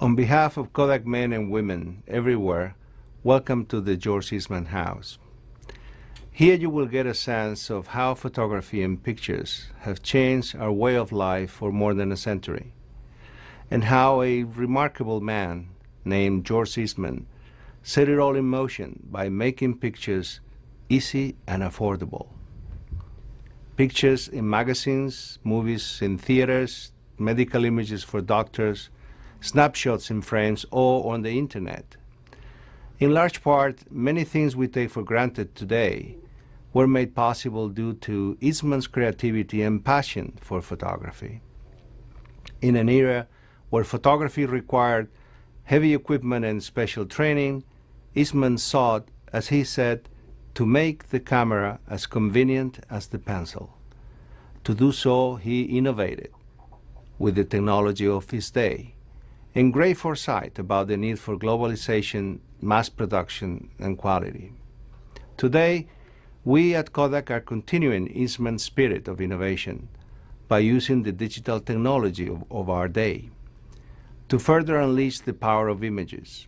On behalf of Kodak men and women everywhere, welcome to the George Eastman House. Here you will get a sense of how photography and pictures have changed our way of life for more than a century, and how a remarkable man named George Eastman set it all in motion by making pictures easy and affordable. Pictures in magazines, movies in theaters, medical images for doctors, snapshots in frames, or on the internet. In large part, many things we take for granted today were made possible due to Eastman's creativity and passion for photography. In an era where photography required heavy equipment and special training, Eastman sought, as he said, to make the camera as convenient as the pencil. To do so, he innovated with the technology of his day, and great foresight about the need for globalization, mass production, and quality. Today, we at Kodak are continuing Eastman's spirit of innovation by using the digital technology of our day to further unleash the power of images.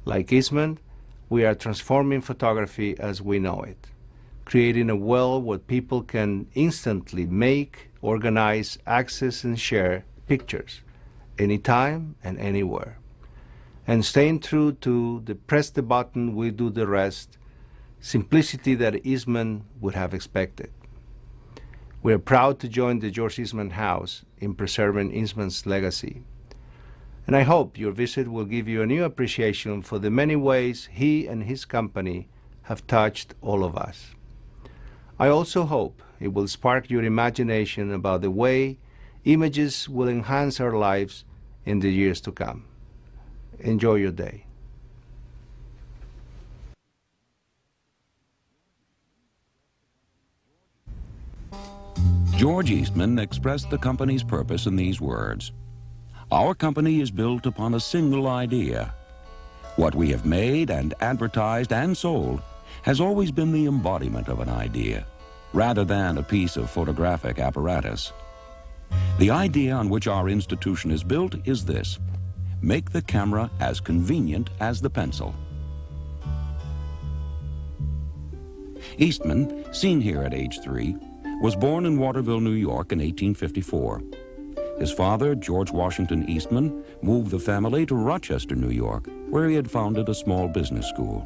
Like Eastman, we are transforming photography as we know it, creating a world where people can instantly make, organize, access, and share pictures anytime and anywhere, and staying true to the press the button, we do the rest simplicity that Eastman would have expected. We are proud to join the George Eastman House in preserving Eastman's legacy, and I hope your visit will give you a new appreciation for the many ways he and his company have touched all of us. I also hope it will spark your imagination about the way images will enhance our lives in the years to come. Enjoy your day. George Eastman expressed the company's purpose in these words: "Our company is built upon a single idea. What we have made and advertised and sold has always been the embodiment of an idea, rather than a piece of photographic apparatus. The idea on which our institution is built is this: make the camera as convenient as the pencil." Eastman, seen here at age 3, was born in Waterville, New York in 1854. His father, George Washington Eastman, moved the family to Rochester, New York, where he had founded a small business school.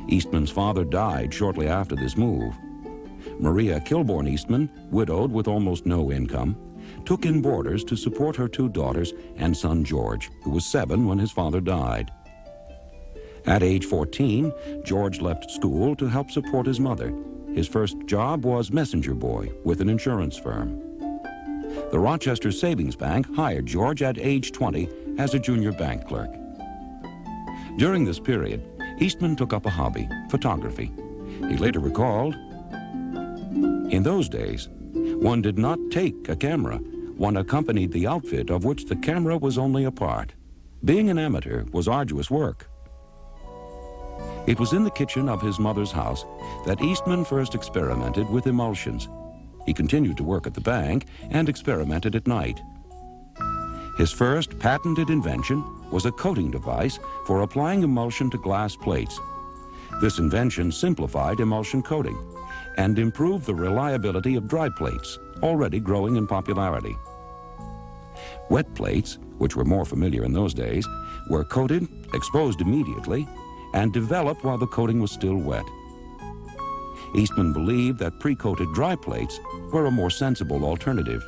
Eastman's father died shortly after this move. Maria Kilbourne Eastman, widowed with almost no income, took in boarders to support her 2 daughters and son George, who was 7 when his father died. At age 14, George left school to help support his mother. His first job was messenger boy with an insurance firm. The Rochester Savings Bank hired George at age 20 as a junior bank clerk. During this period, Eastman took up a hobby, photography. He later recalled, "In those days, one did not take a camera. One accompanied the outfit of which the camera was only a part. Being an amateur was arduous work." It was in the kitchen of his mother's house that Eastman first experimented with emulsions. He continued to work at the bank and experimented at night. His first patented invention was a coating device for applying emulsion to glass plates. This invention simplified emulsion coating and improved the reliability of dry plates, already growing in popularity. Wet plates, which were more familiar in those days, were coated, exposed immediately, and developed while the coating was still wet. Eastman believed that pre-coated dry plates were a more sensible alternative.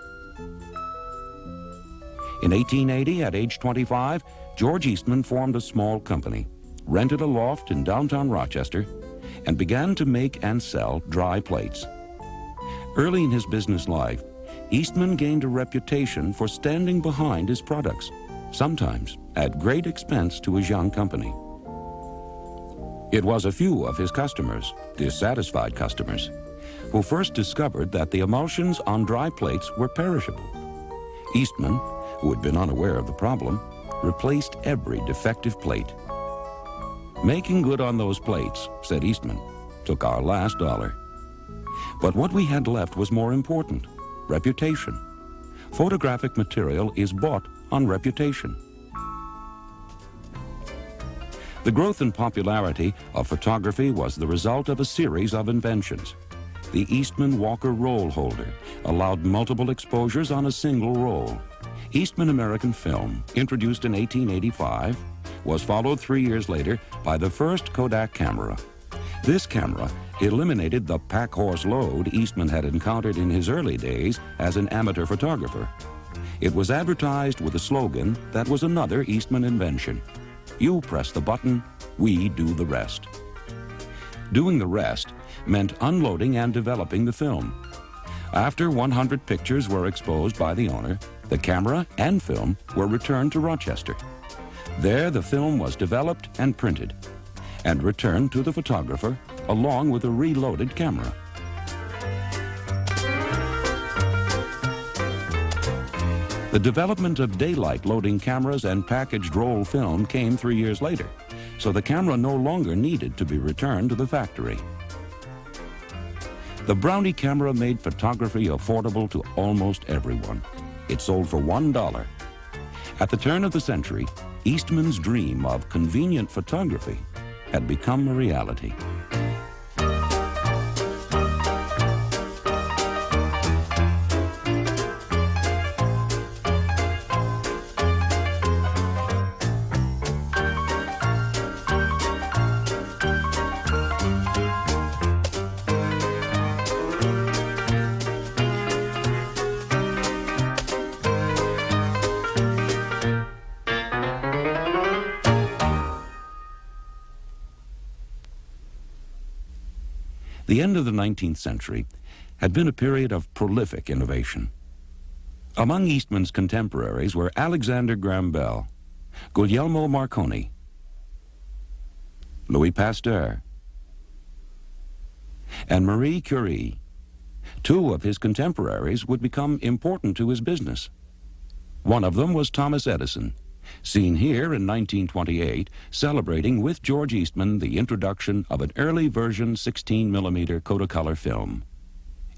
In 1880, at age 25, George Eastman formed a small company, rented a loft in downtown Rochester, and began to make and sell dry plates. Early in his business life, Eastman gained a reputation for standing behind his products, sometimes at great expense to his young company. It was a few of his customers, dissatisfied customers, who first discovered that the emulsions on dry plates were perishable. Eastman, who had been unaware of the problem, replaced every defective plate. "Making good on those plates," said Eastman, "took our last dollar. But what we had left was more important: reputation. Photographic material is bought on reputation. The growth in popularity of photography was the result of a series of inventions. The Eastman Walker roll holder allowed multiple exposures on a single roll. Eastman American film, introduced in 1885, was followed 3 years later by the first Kodak camera. This camera eliminated the pack-horse load Eastman had encountered in his early days as an amateur photographer. It was advertised with a slogan that was another Eastman invention: "You press the button, we do the rest." Doing the rest meant unloading and developing the film. After 100 pictures were exposed by the owner, the camera and film were returned to Rochester. There, the film was developed and printed, and returned to the photographer along with a reloaded camera. The development of daylight loading cameras and packaged roll film came 3 years later, so the camera no longer needed to be returned to the factory. The Brownie camera made photography affordable to almost everyone. It sold for $1. At the turn of the century, Eastman's dream of convenient photography had become a reality. The end of the 19th century had been a period of prolific innovation. Among Eastman's contemporaries were Alexander Graham Bell, Guglielmo Marconi, Louis Pasteur, and Marie Curie. Two of his contemporaries would become important to his business. One of them was Thomas Edison, seen here in 1928, celebrating with George Eastman the introduction of an early version 16mm Kodacolor film.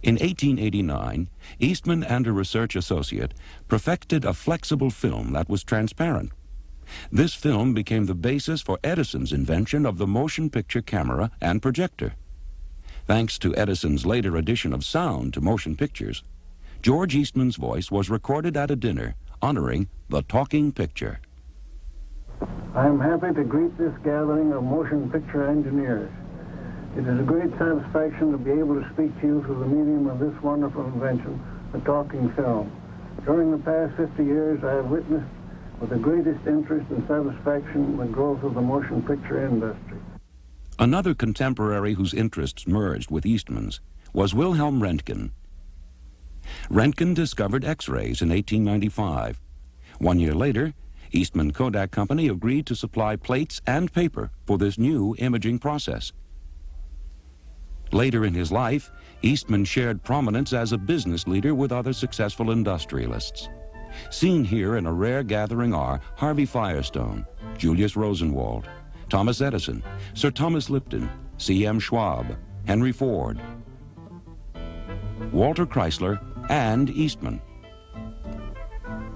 In 1889, Eastman and a research associate perfected a flexible film that was transparent. This film became the basis for Edison's invention of the motion picture camera and projector. Thanks to Edison's later addition of sound to motion pictures, George Eastman's voice was recorded at a dinner honoring the talking picture. I'm happy to greet this gathering of motion picture engineers. It is a great satisfaction to be able to speak to you through the medium of this wonderful invention, the talking film. During the past 50 years, I have witnessed with the greatest interest and satisfaction the growth of the motion picture industry. Another contemporary whose interests merged with Eastman's was Wilhelm Röntgen. Röntgen discovered X-rays in 1895. 1 year later, Eastman Kodak Company agreed to supply plates and paper for this new imaging process. Later in his life, Eastman shared prominence as a business leader with other successful industrialists. Seen here in a rare gathering are Harvey Firestone, Julius Rosenwald, Thomas Edison, Sir Thomas Lipton, C.M. Schwab, Henry Ford, Walter Chrysler, and Eastman.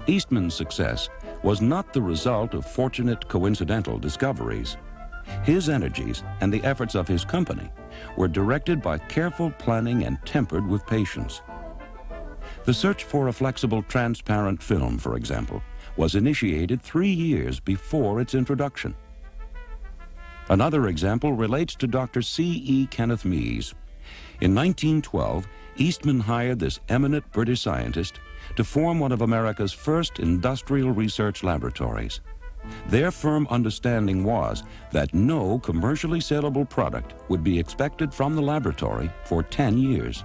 Eastman's success was not the result of fortunate coincidental discoveries. His energies and the efforts of his company were directed by careful planning and tempered with patience. The search for a flexible, transparent film, for example, was initiated 3 years before its introduction. Another example relates to Dr. C.E. Kenneth Mies. In 1912, Eastman hired this eminent British scientist to form one of America's first industrial research laboratories. Their firm understanding was that no commercially saleable product would be expected from the laboratory for 10 years.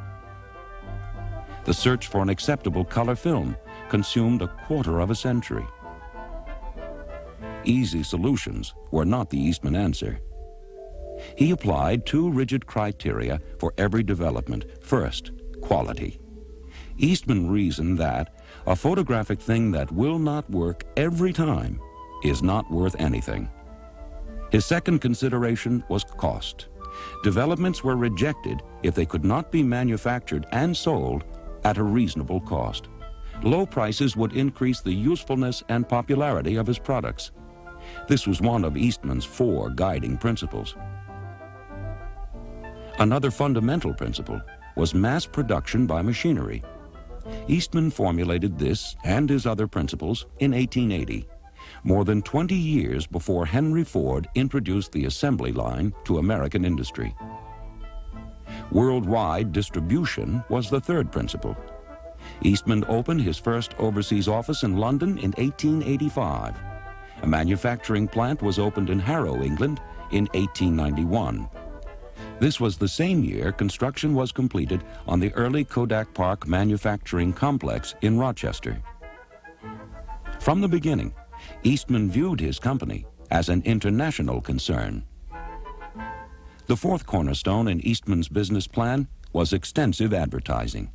The search for an acceptable color film consumed a quarter of a century. Easy solutions were not the Eastman answer. He applied 2 rigid criteria for every development. First, quality. Eastman reasoned that a photographic thing that will not work every time is not worth anything. His second consideration was cost. Developments were rejected if they could not be manufactured and sold at a reasonable cost. Low prices would increase the usefulness and popularity of his products. This was one of Eastman's 4 guiding principles. Another fundamental principle was mass production by machinery. Eastman formulated this and his other principles in 1880, more than 20 years before Henry Ford introduced the assembly line to American industry. Worldwide distribution was the third principle. Eastman opened his first overseas office in London in 1885. A manufacturing plant was opened in Harrow, England, in 1891. This was the same year construction was completed on the early Kodak Park manufacturing complex in Rochester. From the beginning, Eastman viewed his company as an international concern. The fourth cornerstone in Eastman's business plan was extensive advertising.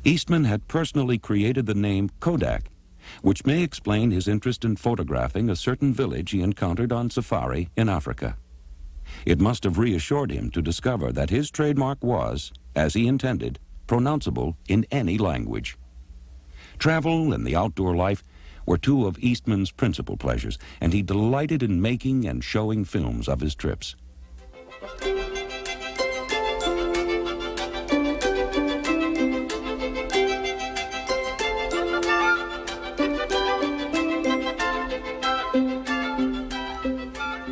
Eastman had personally created the name Kodak, which may explain his interest in photographing a certain village he encountered on safari in Africa. It must have reassured him to discover that his trademark was, as he intended, pronounceable in any language. Travel and the outdoor life were 2 of Eastman's principal pleasures, and he delighted in making and showing films of his trips.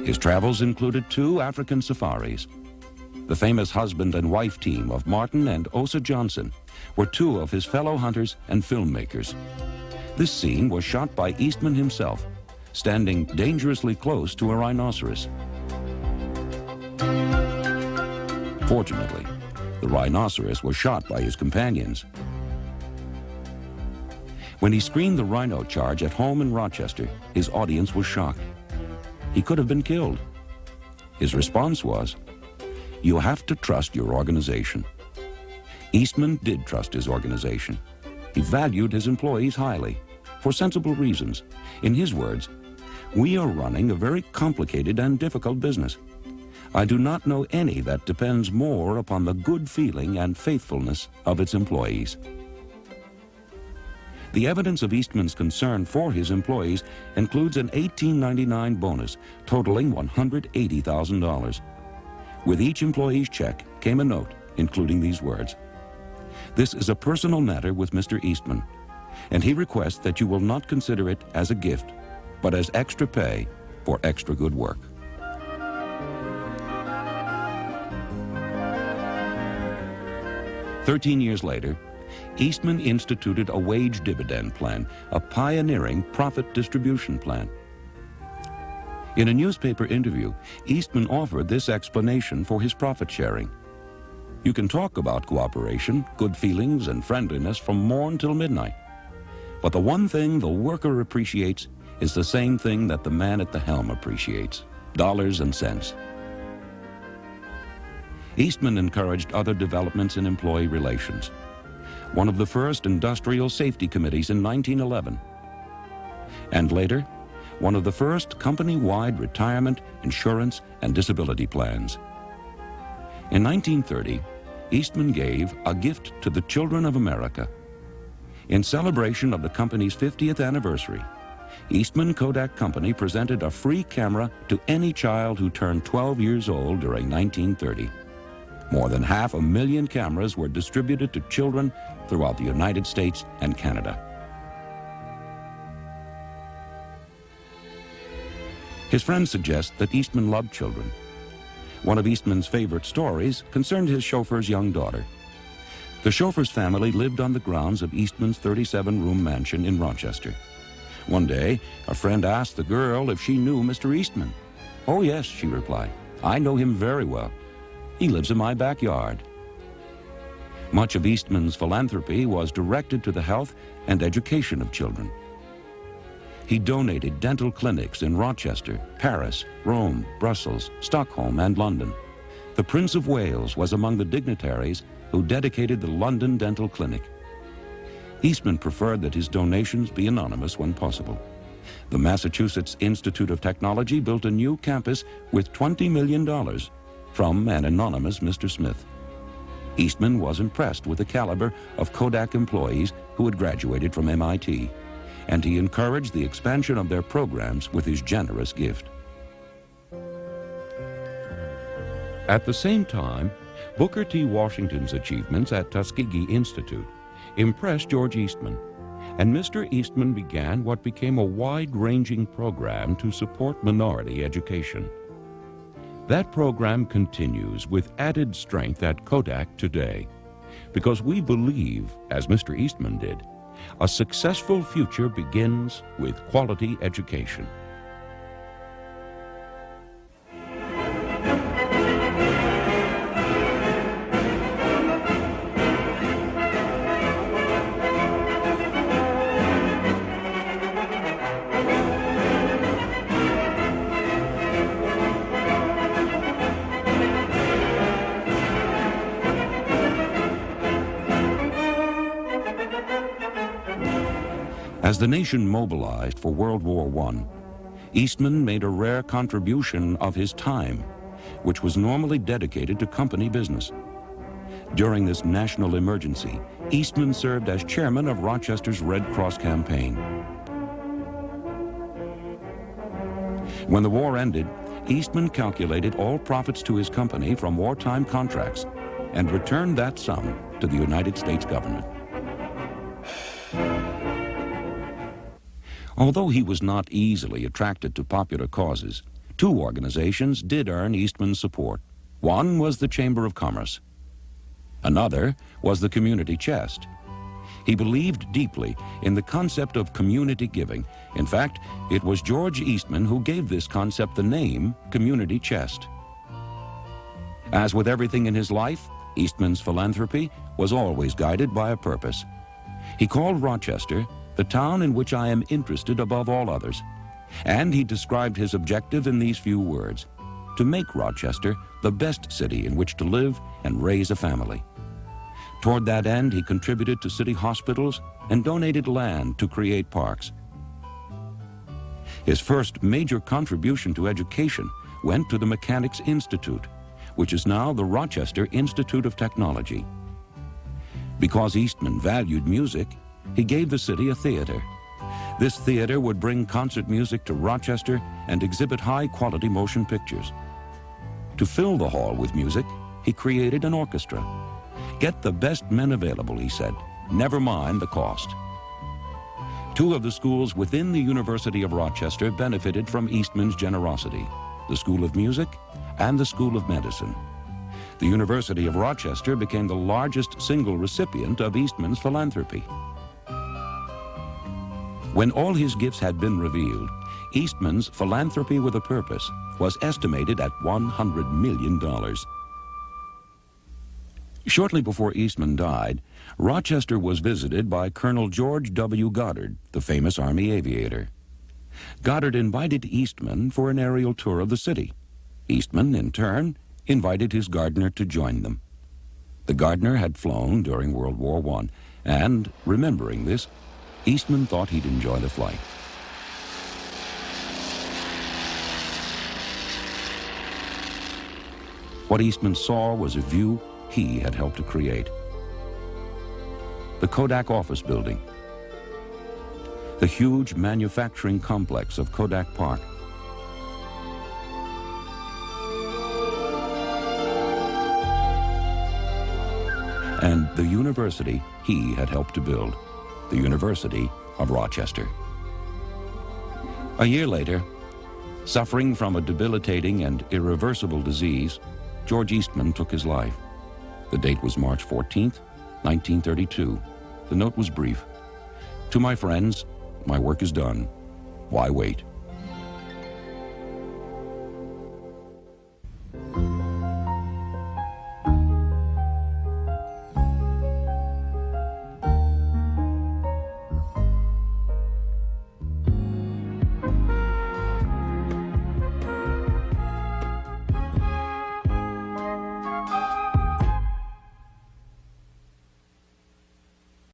His travels included 2 African safaris. The famous husband and wife team of Martin and Osa Johnson were 2 of his fellow hunters and filmmakers. This scene was shot by Eastman himself, standing dangerously close to a rhinoceros. Fortunately, the rhinoceros was shot by his companions. When he screened the rhino charge at home in Rochester, his audience was shocked. He could have been killed. His response was, "You have to trust your organization." Eastman did trust his organization. He valued his employees highly, for sensible reasons. In his words, "We are running a very complicated and difficult business. I do not know any that depends more upon the good feeling and faithfulness of its employees." The evidence of Eastman's concern for his employees includes an 1899 bonus totaling $180,000. With each employee's check came a note including these words, "This is a personal matter with Mr. Eastman, and he requests that you will not consider it as a gift, but as extra pay for extra good work." "13 years later, Eastman instituted a wage dividend plan, a pioneering profit distribution plan. In a newspaper interview, Eastman offered this explanation for his profit sharing. "You can talk about cooperation, good feelings, and friendliness from morn till midnight. But the one thing the worker appreciates is the same thing that the man at the helm appreciates: dollars and cents." Eastman encouraged other developments in employee relations. One of the first industrial safety committees in 1911, and later, one of the first company-wide retirement, insurance, and disability plans. In 1930, Eastman gave a gift to the children of America. In celebration of the company's 50th anniversary, Eastman Kodak Company presented a free camera to any child who turned 12 years old during 1930. More than 500,000 cameras were distributed to children throughout the United States and Canada. His friends suggest that Eastman loved children. One of Eastman's favorite stories concerned his chauffeur's young daughter. The chauffeur's family lived on the grounds of Eastman's 37-room mansion in Rochester. One day, a friend asked the girl if she knew Mr. Eastman. "Oh, yes," she replied. "I know him very well. He lives in my backyard." Much of Eastman's philanthropy was directed to the health and education of children. He donated dental clinics in Rochester, Paris, Rome, Brussels, Stockholm, and London. The Prince of Wales was among the dignitaries who dedicated the London Dental Clinic. Eastman preferred that his donations be anonymous when possible. The Massachusetts Institute of Technology built a new campus with $20 million from an anonymous Mr. Smith. Eastman was impressed with the caliber of Kodak employees who had graduated from MIT, and he encouraged the expansion of their programs with his generous gift. At the same time, Booker T. Washington's achievements at Tuskegee Institute impressed George Eastman, and Mr. Eastman began what became a wide-ranging program to support minority education. That program continues with added strength at Kodak today, because we believe, as Mr. Eastman did, a successful future begins with quality education. As the nation mobilized for World War I, Eastman made a rare contribution of his time, which was normally dedicated to company business. During this national emergency, Eastman served as chairman of Rochester's Red Cross campaign. When the war ended, Eastman calculated all profits to his company from wartime contracts and returned that sum to the United States government. Although he was not easily attracted to popular causes, two organizations did earn Eastman's support. One was the Chamber of Commerce. Another was the Community Chest. He believed deeply in the concept of community giving. In fact, it was George Eastman who gave this concept the name Community Chest. As with everything in his life, Eastman's philanthropy was always guided by a purpose. He called Rochester the town in which I am interested above all others, and he described his objective in these few words: to make Rochester the best city in which to live and raise a family. Toward that end, he contributed to city hospitals and donated land to create parks. His first major contribution to education went to the Mechanics Institute, which is now the Rochester Institute of Technology. Because Eastman valued music, he gave the city a theater. This theater would bring concert music to Rochester and exhibit high-quality motion pictures. To fill the hall with music, he created an orchestra. Get the best men available, he said. Never mind the cost. Two of the schools within the University of Rochester benefited from Eastman's generosity: the School of Music and the School of Medicine. The University of Rochester became the largest single recipient of Eastman's philanthropy. When all his gifts had been revealed, Eastman's philanthropy with a purpose was estimated at $100 million. Shortly before Eastman died, Rochester was visited by Colonel George W. Goddard, the famous Army aviator. Goddard invited Eastman for an aerial tour of the city. Eastman, in turn, invited his gardener to join them. The gardener had flown during World War I, and, remembering this, Eastman thought he'd enjoy the flight. What Eastman saw was a view he had helped to create. The Kodak office building, the huge manufacturing complex of Kodak Park, and the university he had helped to build, the University of Rochester. A year later, suffering from a debilitating and irreversible disease, George Eastman took his life. The date was March 14th, 1932. The note was brief. To my friends, my work is done. Why wait?